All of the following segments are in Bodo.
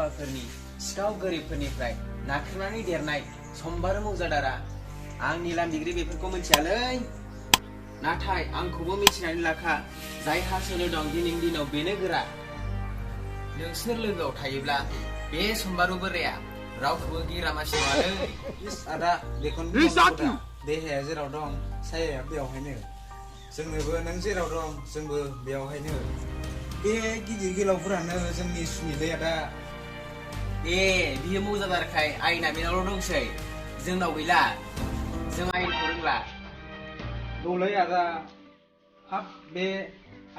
जाम्बाफोरनि सिखाव गोरिबफोरनिफ्राय नाख्रेबनानै देरनाय सम्बारू मौजादारा आंनि लामदिग्रि बेफोरखौ मिथियालै। नाथाय आंखौबो मिथिनानै लाखा, जायहा सोलो दं दिनैनि दिनाव बेनो गोरा। नोंसोर लोगोआव थायोब्ला बे सम्बारू बोराया रावखौबो गिग्रा मानसि नङालै। आदा बेखौनो देहाया जेराव दं सायाया बेयावहायनो। जोंनोबो नों जेराव दं जोंबो बेयावहायनो। बे गिदिर गोलावफोरानो जोंनि सुनिलै आदा। बियो मौजादारखाय आयेना बेनावल' दंसै, जोंनाव गैला। जों आयेनखौ रोंला। औलै आदा, हाब बे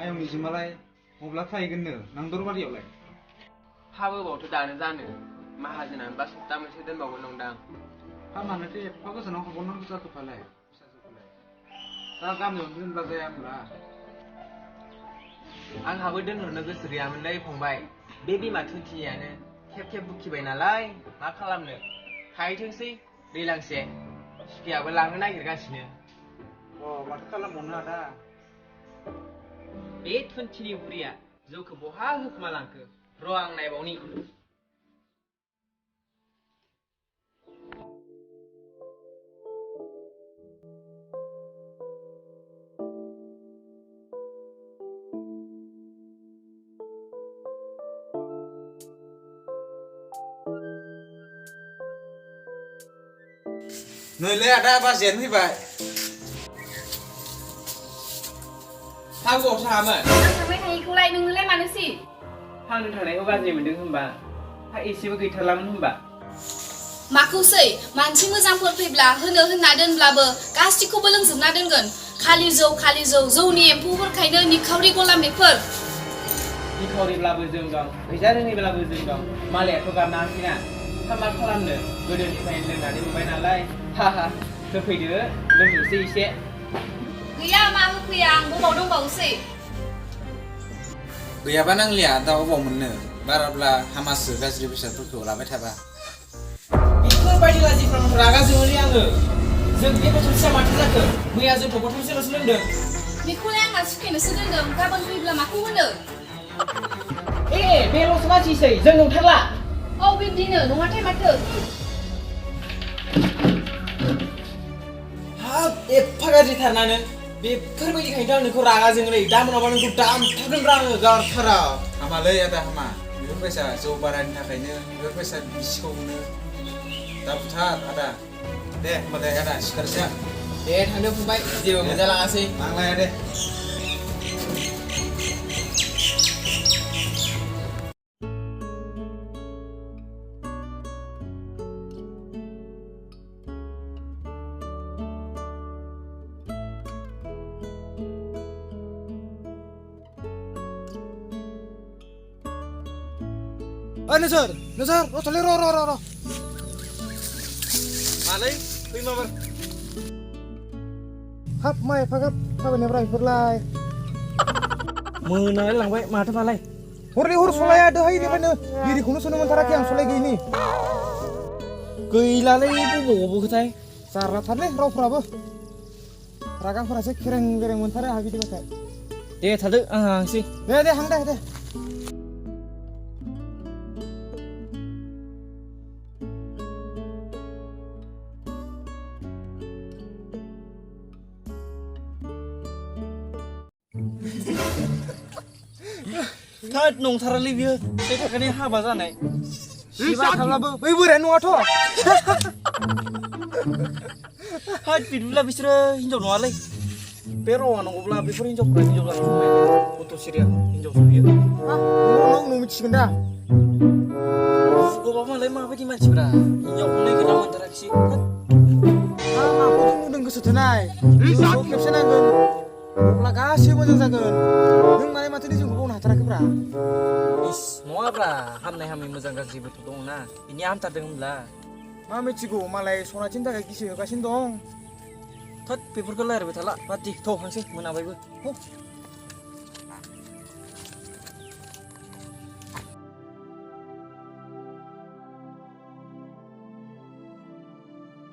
आयंनि जिमालाय मब्ला थाहैगोननो नांदरबारियावलाय? हाबोबावथ' दानो जानो, माहाजोनानोबा सप्ता मोनसे दोनबावगोन नंदां। हा मानोथो एफा गोजानाव हरबावनांगौ जाखोफालाय फिसाजोखौलाय? दा गामियावनो दोनब्ला जाया होनब्ला? आंहाबो दोनहरनो गोसो गैयामोनलै फंबाय। बे बिमा थुनथिनियानो खेब खेब बुखिबाय नालाय, मा खालामनो। थाहैथोंसै दैलांसे, सुखेयाबो लांनो नागिरगासिनो। माथो खालामबावनो आदा। बे थुनथिनि बुरिया जौखौ बहा होखोमा लांखो, र' आं नायबावनि। नैलै आदा बाजैयानो फैबाय। हाबोआव थाङामोन? आं थांबाय थायैखौलाय नोंनोलाय मानोसै? आंनो थांनायखौ गाज्रि मोनदों होनबा? एसेबो गैथारलामोन होनबा? माखौसै? मानसि मोजांफोर फैब्ला होनो होनना दोनब्लाबो गासिखौबो लोंजोबना दोनगोन। खालि जौ, जौनि एम्फौफोरखायनो निखावरि गलाम बेफोर। निखावरिब्लाबो जों दं, फैसा रोङैब्लाबो जों दं। मालायाथ' गारनाङाखैना। मा खालामनो, गोदोनिफ्रायनो लोंनानै मोनबाय नालाय। होफैदो, लोंनोसै एसे। गैया मा होफैया, आं बबाव दंबावोसै। गैयाबा नांलिया, दा अबाव मोननो। बाराब्ला हामासो गाज्रि बेसादफोरखौ लाबाय थाबा। बेफोरबायदि लाजिफ्रांनो रागा जोङोलै आङो। जों बे बथलसेया माथो जाखो? मैया जोंथ' बथलसेल'सो लोंदों। बेखौलाय आंहा सुखेनोसो दोनदों, गाबोन फैब्ला माखौ होनो? बेल'सो मानसिसै, जों नंथारला। औ बिब्दिनो, नङाथाय माथो। हाब एफा गाज्रिथारनानो। बेफोरबायदिखायनोथ' आं नोंखौ रागा जोङोलै। दा मोनाबा नोंखौ दामथारगोनब्रा आङो गारथारा। हामालै आदा हामा। बेफोरबायसा जौ बारायनि थाखायनो बेफोरबायसा बिसिखौनो दा बुथार आदा। दे होमबालाय आदा सिखारसै आं। दे थांदो फंबाय, जेबो मोनजालाङासै। नांलाया दे। नोजोर रथ'लै र' मालै फै माबार। हाब मा एफाग्राब थाबायनायफ्रा बेफोरलाय? मोनालाय लांबाय माथो मालाय। हरलै हर सलाया दोहायनिफ्रायनो बिरिखौनो सोनो मोनथाराखै आं सलाय गैयिनि। गैलालै बबाव खोथाय। जारलाथारलै रावफ्राबो। रागांफोरासो खेरें बेरें मोनथारो आंहा बिदिबाथाय। दे थादो, आं हांसै। दे हां दे। थोद नंथारालै बियो, बे थाखायनो हाबा जानाय। सिबा थाब्लाबो बै बोरायानो नङाथ'। बिदिब्ला बिसोरो हिनजाव नङालै। बे रावा नंगौब्ला बेफोर हिनजावफोरा हिनजाव जानो फैबाय। गथ' सिरिया हिनजावसो बियो। नों मिथिगोन दा। गबाबो मालाय माबायदि मानसिफ्रा हिनजावखौ नायगिरना मोनथाराखिसै। माखौथो बुंदों गोसोथोनाय। जोंखौ खेबसे नांगोन, अब्ला गासिबो मोजां जागोन। नों माथो जोंखौ बावनो हाथाराखैब्रा। नङाब्रा, हामनाय हामै मोजां गाज्रिबोथ' दंना, बिनिया हामथारदों होनब्ला। मा मिथिगौ, मालाय सनाथिनि थाखाय गिसि होगासिनो दं। थोद बेफोरखौ रायज्लायबाय थाला, बाददि थौ हांसै, मोनाबायबो।